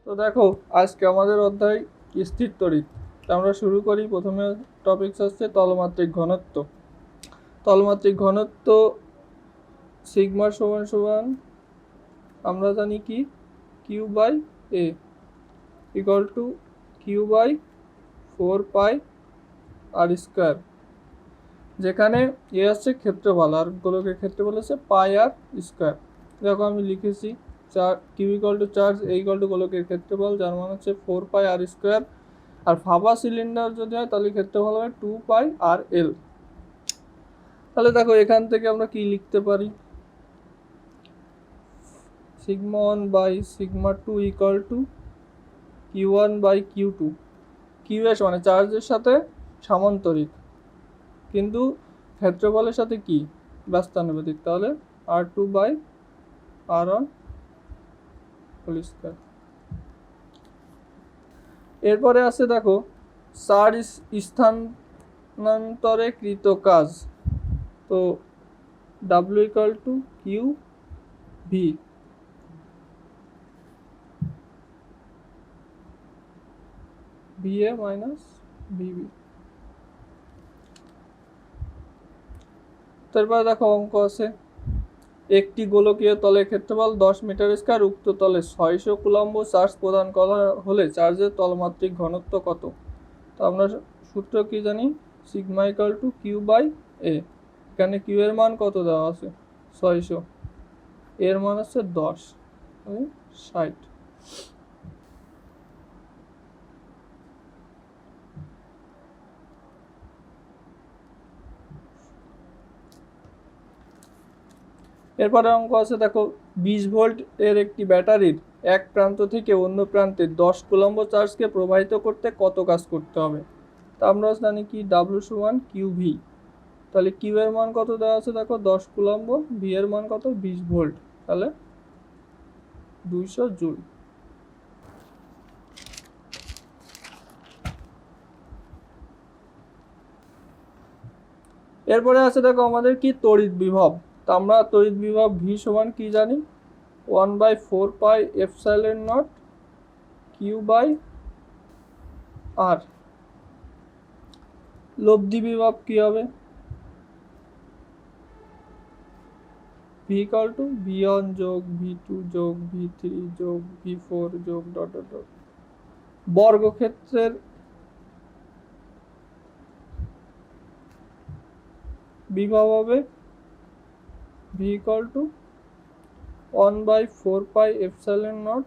তো দেখো, আজকে আমাদের অধ্যায় স্থির তড়িৎ। আমরা শুরু করি। প্রথমে টপিকস হচ্ছে তলমাত্রিক ঘনত্ব। তলমাত্রিক ঘনত্ব সিগমার সমান সমান আমরা জানি কি Q by A equal to Q by 4 pi r square, যেখানে এ হচ্ছে ক্ষেত্রফল আর গোলকের ক্ষেত্রফল হচ্ছে পাই আর স্কোয়ার। দেখো আমি লিখেছি Q equal to charge, A equal to গোলকের ক্ষেত্রফল, যার মান হচ্ছে 4 পাই আর স্কোয়ার। আর ফাঁপা সিলিন্ডার যদি হয় তাহলে ক্ষেত্রফল হবে 2 পাই আর এল। তাহলে দেখো এখান থেকে আমরা কি লিখতে পারি, sigma 1 by sigma 2 equal to Q 1 by Q 2। Q S মানে চার্জের সাথে সামান্তরিক, কিন্তু ক্ষেত্রফলের সাথে কি ব্যস্তানুপাতিক, তাহলে R2/R1 হোল স্কয়ার। এরপরে আছে দেখো চার্জ স্থানান্তরে কৃত কাজ। তো W equal to Q V. VA minus VB। তারপরে দেখো অঙ্ক আছে, একটি গোলকীয় তলের ক্ষেত্রফল 10 মিটার স্কয়ার, উক্ত তলে 600 কুলম্ব চার্জ প্রদান করা হলে চার্জের তলমাত্রিক ঘনত্ব কত? তো আমরা সূত্র কি জানি, sigma equal to Q by A. এখানে কিউ এর মান কত দেওয়া আছে 600, এর মান হচ্ছে 10, 60। এরপরে অঙ্ক আছে দেখো, 20 ভোল্ট এর একটি ব্যাটারির এক প্রান্ত থেকে অন্য প্রান্তে 10 কুলম্ব চার্জকে প্রবাহিত করতে কত কাজ করতে হবে? তা আমরা জানি কি ডাব্লিউ সমান কিউ ভি। তাহলে কিউ এর মান কত দেওয়া আছে দেখো 10 কুলম্ব, ভি এর মান কত 20 ভোল্ট, তাহলে 200 জুল। এরপরে আছে দেখো আমাদের কি তড়িৎ বিভব। তো আমরা তড়িৎ বিভব ভি সমান কি জানি, 1/4 pi epsilon naught Q by R. লব্ধি বিভব কি হবে, ভি ইকুয়াল টু V1 যোগ V2 যোগ V3 যোগ V4 যোগ ডট ডট ডট। বর্গক্ষেত্রের বিভব হবে V equal to 1/4 pi epsilon not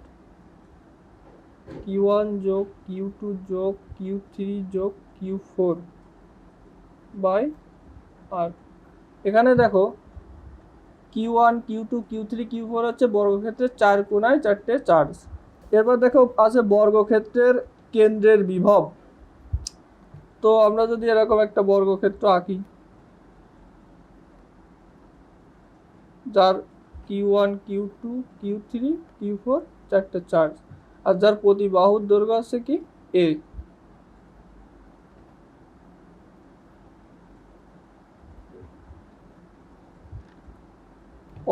Q1 যোগ Q2 যোগ Q3 যোগ Q4 বাই আর। এখানে দেখো Q1 Q2 Q3 Q4 হচ্ছে বর্গক্ষেত্রের 4 কোণায় 4টে চার্জ। এরপর দেখো আছে বর্গক্ষেত্রের কেন্দ্রের বিভব। তো আমরা যদি এরকম একটা বর্গক্ষেত্র আঁকি, যার Q1 Q2 Q3 Q4 4টে charge, আর যার প্রতি বাহুর দৈর্ঘ্য আছে কি a।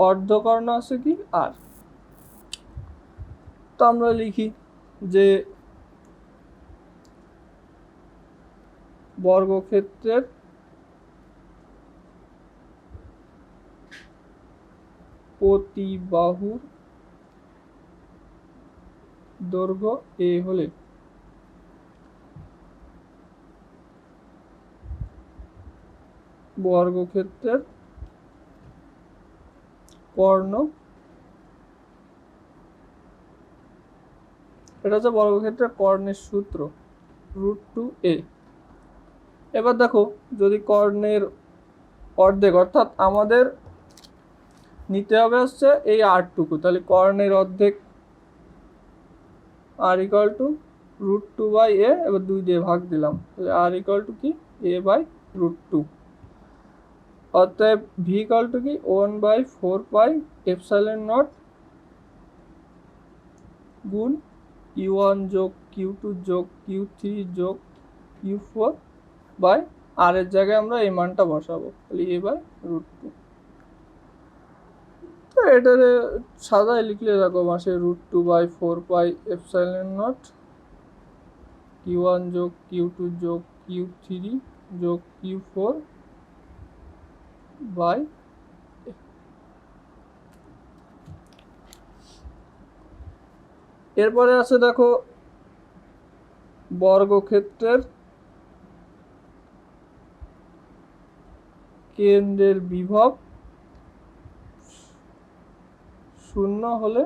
অর্ধকর্ণ আছে কি আর। তো আমরা লিখি যে বর্গক্ষেত্রের প্রতি বাহুর দৈর্ঘ্য a হলে বর্গক্ষেত্রের কর্ণ, এটা হচ্ছে বর্গক্ষেত্রের কর্ণের সূত্র √2a। এবার দেখো যদি কর্ণের অর্ধেক, অর্থাৎ আমাদের নিতে হবে হচ্ছে এই আরটুকু, তাহলে কর্ণের অর্ধেক আর ইকুয়াল টু √2/a, এবার 2 দিয়ে ভাগ দিলাম, তাহলে আর ইকুয়াল টু কি a/√2। অতএব ভি ইকুয়াল টু কি 1/4 পাই এপসাইলন নট গুণ Q1 যোগ Q2 যোগ Q3 যোগ Q4 বাই আর এর জায়গায় আমরা এই মানটা বসাবো, তাহলে a/√2। তো এটার সাদায় লিখলে দেখো মাসে √2/4πε0 Q1 যোগ Q2 যোগ Q3 যোগ Q4 বাই এরপরে আছে দেখো বর্গক্ষেত্রের কেন্দ্রের বিভব 0 হলে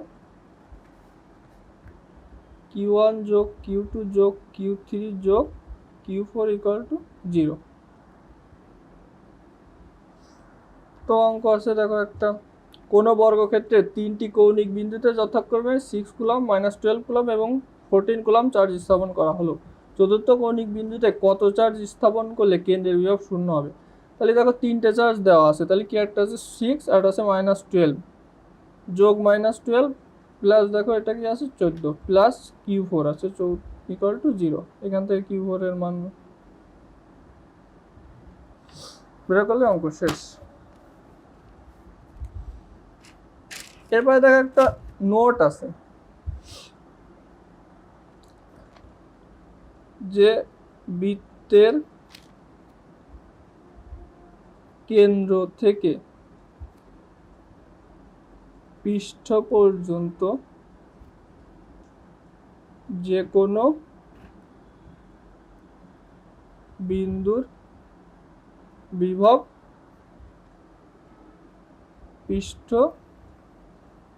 Q1 যোগ Q2 যোগ Q3 যোগ Q4 = 0। তো অঙ্ক আছে দেখো একটা, কোনো বর্গক্ষেত্রে 3টি কৌণিক বিন্দুতে যথাক্রমে 6 কুলম্ব, -12 কুলম্ব এবং 14 কুলম্ব চার্জ স্থাপন করা হলো। চতুর্থ কৌণিক বিন্দুতে কত চার্জ স্থাপন করলে কেন্দ্রের বিভব 0 হবে? তাহলে দেখো 3টে চার্জ দেওয়া আছে, তাহলে কি একটা আছে 6 আর একটা আছে -12 যোগ -12 প্লাস দেখো এটা কি আছে 14 প্লাস Q4 আছে = 0। এখান থেকে Q4 এর মান বের করলে অঙ্ক শেষ। এরপরে দেখো একটা নোট আছে, যে বৃত্তের কেন্দ্র থেকে পৃষ্ঠ পর্যন্ত যে কোনো বিন্দুর বিভব পৃষ্ঠ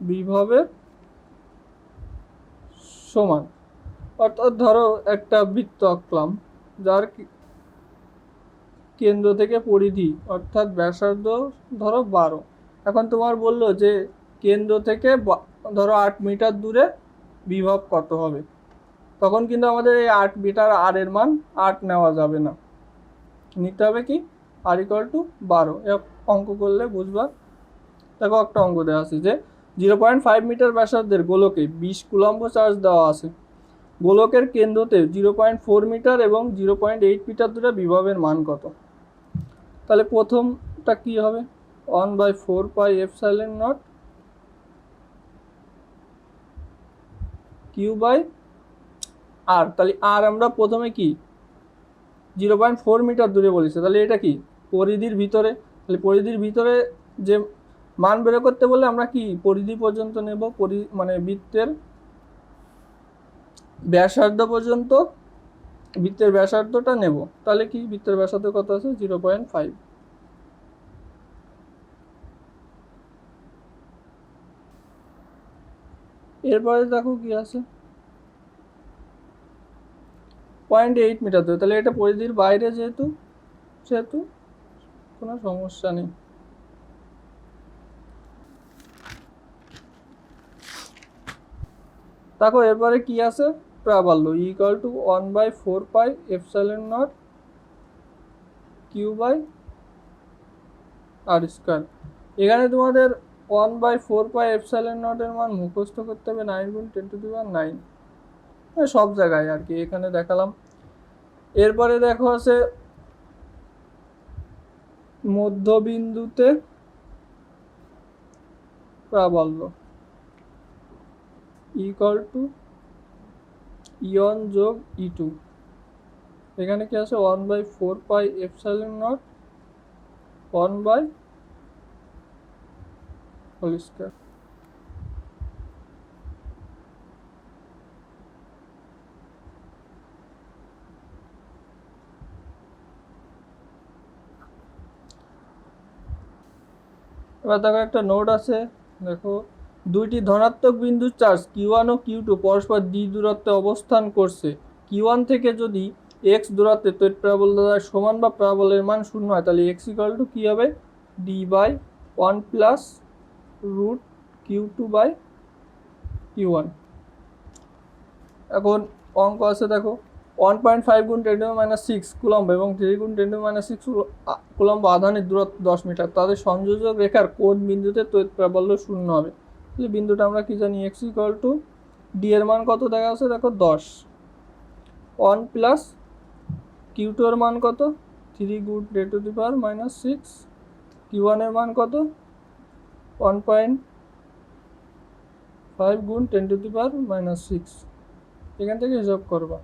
বিভবের সমান। অর্থাৎ ধরো একটা বৃত্ত আঁকলাম যার কেন্দ্র থেকে পরিধি অর্থাৎ ব্যাসার্ধ ধরো 12। এখন তোমার বললো যে কেন্দ্র থেকে ধরো 8 মিটার দূরে বিভব কত হবে, তখন কিন্তু আমাদের এই 8 মিটার আর এর মান 8 নেওয়া যাবে না, নিতে হবে কি r = 12। অঙ্ক করলে বুঝবা। দেখো একটা অঙ্ক দেওয়া আছে যে 0.5 মিটার ব্যাসার্ধের গোলকে 20 কুলম্ব চার্জ দেওয়া আছে। গোলকের কেন্দ্রতে 0.4 মিটার এবং 0.8 মিটার দূরে বিভবের মান কত? তাহলে প্রথমটা কি হবে 1/4πε0 Q/r। তাহলে আর আমরা প্রথমে কি 0.4 মিটার দূরে বলেছে, তাহলে এটা কি পরিধির ভিতরে। তাহলে পরিধির ভিতরে যে মান বের করতে বললে আমরা কি পরিধি পর্যন্ত নেব, মানে বৃত্তের ব্যাসার্ধ পর্যন্ত বৃত্তের ব্যাসার্ধটা নেব। তাহলে কি বৃত্তের ব্যাসার্ধ কত আছে 0.5। এরপরে দেখো কি আছে 0.8 মিটার দূরে, তাহলে এটা পরিধির বাইরে যেহেতু কোনো সমস্যা নেই। দেখো এরপরে কি আছে প্রাবল্য = 1/4πε0 Q/r²। এখানে তোমাদের 1/4πε0 এর মান মুখস্থ করতে হবে 9 × 10⁹, সব জায়গায় আর কি, এখানে দেখালাম। এরপরে দেখো আছে মধ্যবিন্দুতে প্রাবল্য = E1 যোগ E2। এখানে কি আছে 1/4πε0 1/2। এবার দেখো একটা নোট আছে, দেখো দুইটি ধনাত্মক বিন্দুর চার্জ Q1 ও Q2 পরস্পর d দূরত্বে অবস্থান করছে। Q1 থেকে যদি x দূরত্বে তড়িৎ প্রাবল্য দ্বারা সমান বা প্রাবল্যের মান 0 হয়, তাহলে x = কি হবে d/1 + √Q2/Q1। এখন অঙ্ক আছে দেখো 1.5 × 10⁻6 কুলম্ব এবং 3 × 10⁻6 কুলম্ব আধানের দূরত্ব 10 মিটার, তাদের সংযোজক রেখার কোন বিন্দুতে তড়িৎ প্রাবল্য 0 হবে? তাহলে বিন্দুটা আমরা কি জানি x = d এর মান কত দেখা আছে দেখো 10, 1 + Q2 এর মান কত 3 × 10⁻6, Q1 এর মান কত 1.5 5 গুণ 10⁻⁻6, এখান থেকে হিসাব করবা।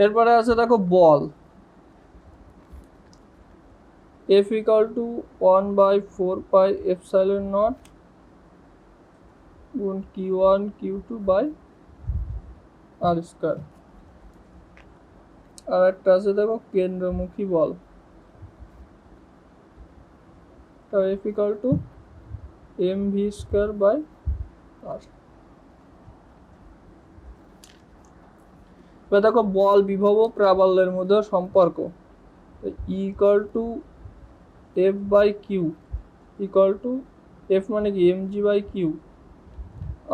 এরপরে আছে দেখো বল, F = 1/4πε0 গুণ Q1 Q2/r²। আর একটা আছে দেখো কেন্দ্রমুখী বল, F = mv²/r। এবার দেখো বল বিভব ও প্রাবল্যের মধ্যে সম্পর্ক, E = F/Q F মানে কি mg/q,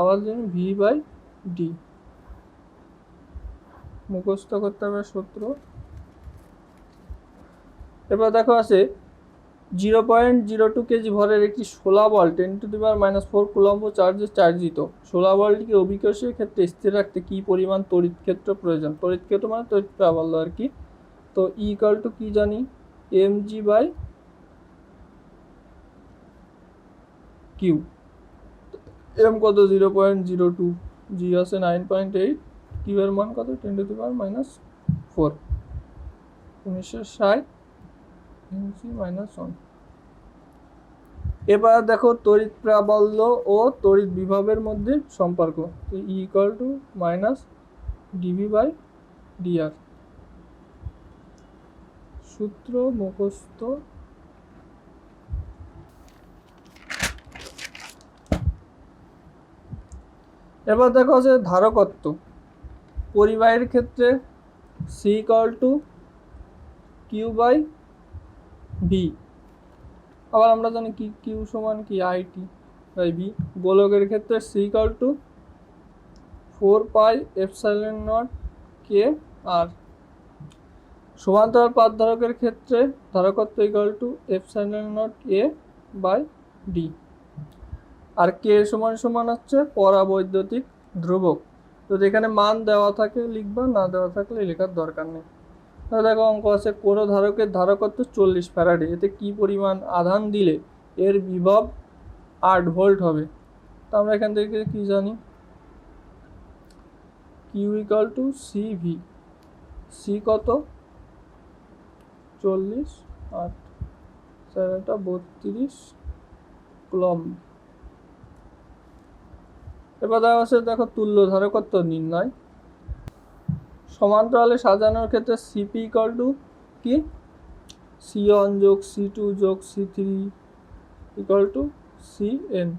আবার জানি v/d, মুখস্থ করতে হবে সূত্র। এবার দেখো আছে 0.02 কেজি ভরের একটি শোলা বল 10⁻⁻4 কুলম্ব চার্জে চার্জিত। শোলা বলটিকে অভিকর্ষীয় ক্ষেত্রে স্থির রাখতে কি পরিমাণ তড়িৎ ক্ষেত্র প্রয়োজন? তড়িৎ ক্ষেত্র মানে তড়িৎ প্রাবল্য আর কি। তো E = কি জানি mg/q, m কত 0.02, g আছে 9.8, q এর মান কত 10⁻⁻4, 1960 mg/1। এবার দেখো তড়িৎ প্রাবল্য ও তড়িৎ বিভবের মধ্যে সম্পর্ক, E = -dv/dr, সূত্র মুখস্থ। এবার দেখো যে ধারকত্ব, পরিবাহীর ক্ষেত্রে C = q/v, আবার আমরা জানি কি q সমান কি IT/v। গোলকের ক্ষেত্রে C = 4πε0kr। সমান্তরাল পাত ধারকের ক্ষেত্রে ধারকত্ব = ε0a/d। আর k সমান হচ্ছে পরাবৈদ্যুতিক ধ্রুবক। তো এখানে মান দেওয়া থাকে লিখবা, না দেওয়া থাকলে লেখার দরকার নেই। দেখো অঙ্ক আছে কোন ধারকের ধারকত্ব 40 ফ্যারাডে, এতে কি পরিমাণ আধান দিলে এর বিভব 8 ভোল্ট হবে? তো আমরা এখান থেকে কি জানি, Q = CV, C কত 40 8 32 কুলম্ব। এবার দেওয়া আছে দেখো তুল্য ধারকত্ব নির্ণয়। সমান্তরালে সাজানোর ক্ষেত্রে CP = কি C1 + C2 + C3 = CN।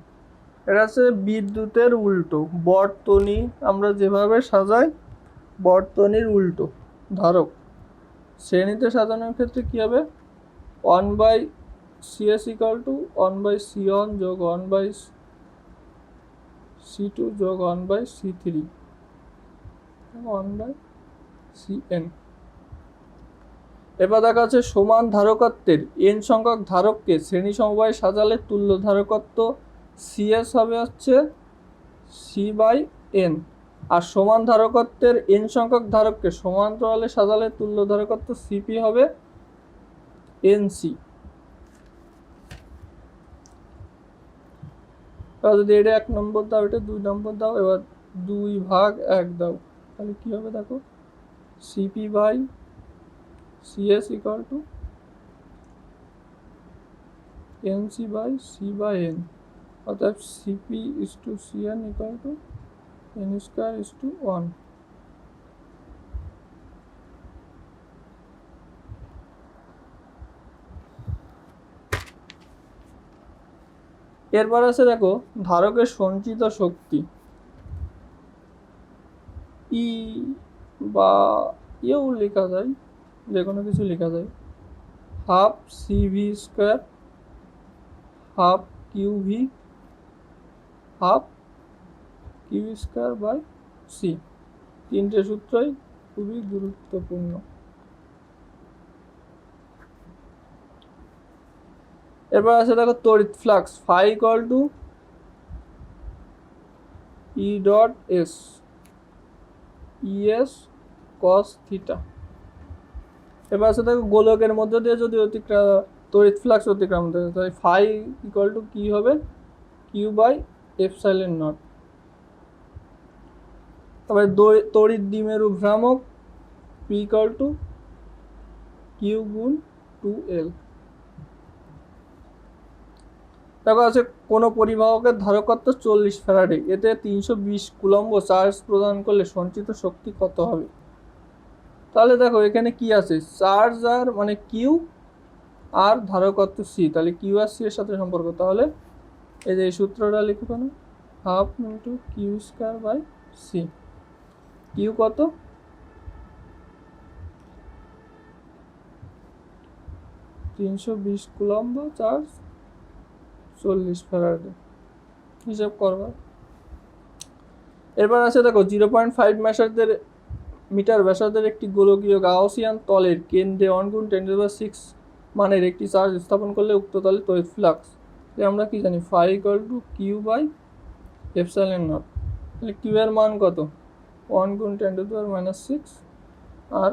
এটা হচ্ছে বিদ্যুতের উল্টো, বর্তনী আমরা যেভাবে সাজাই বর্তনীর উল্টো ধারক। শ্রেণীতে সাজানোর ক্ষেত্রে কি হবে 1/CS = 1/C1 + 1/C2 + 1/C3 1/CN। এবার দেখা যাচ্ছে সমান ধারকত্বের n সংখ্যক ধারককে শ্রেণী সমবায়ে সাজালে তুল্য ধারকত্ব CS হবে হচ্ছে C/n, আর সমান ধারকত্বের n সংখ্যক ধারককে সমান্তরালে সাজালে তুল্য ধারকত্ব CP হবে NC। তাহলে যদি এটা 1 নম্বর দাও, এটা 2 নম্বর দাও, এবার 2/1 দাও, তাহলে কি হবে দেখো CP/CS = NC/C/n, অর্থাৎ CP/CN = n²1। এরপর আছে দেখো ধারকের সঞ্চিত শক্তি, ই বা এও লেখা যায়, যে কোনো কিছু লেখা যায়, ½ CV², ½ QV, ½ Q²/C। তিনটে সূত্রই খুবই গুরুত্বপূর্ণ। এরপর আছে দেখো তড়িৎ ফ্লাক্স, phi = E.S cos θ। এবার আছে দেখো গোলকের মধ্যে দিয়ে যদি তড়িৎ ফ্লাক্স অতিক্রম করে, তাই ফাই ইকুয়াল টু কি হবে, কিউ বাই এপসাইলন নট। তারপরে তড়িৎ দ্বিমেরু ভ্রামক পি ইকুয়াল টু কিউ গুণ 2L। তারপর আছে কোনো পরিবাহকের ধারকত্ব 40 ফ্যারাডে, এতে 320 কুলম্ব চার্জ প্রদান করলে সঞ্চিত শক্তি কত হবে। তাহলে দেখো এখানে কি আছে, চার্জ আর মানে কিউ আর ধারকত্ব সি, তাহলে কিউ আর সি এর সাথে সম্পর্ক। তাহলে এই যে এই সূত্রটা লিখে ফেলো, half into Q square by C. Q কত, 320 কুলম্ব চার্জ 40 ফ্যারাডে, হিসাব করবা। এরপর আছে দেখো 0.5 মিটার ব্যাসার্ধের একটি গোলকীয় গাউসিয়ান তলের কেন্দ্রে 1 × 10⁶ মানের একটি চার্জ স্থাপন করলে উক্ত তলে তড়িৎ ফ্লাক্স, আমরা কি জানি, phi equal to Q by epsilon naught. তাহলে কিউ এর মান কত, 1 × 10⁻⁶, আর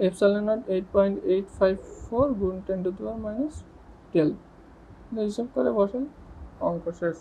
এপসাইলন নট 8.854 × 10⁻12। হিসাব করে বসাই, অঙ্ক শেষ।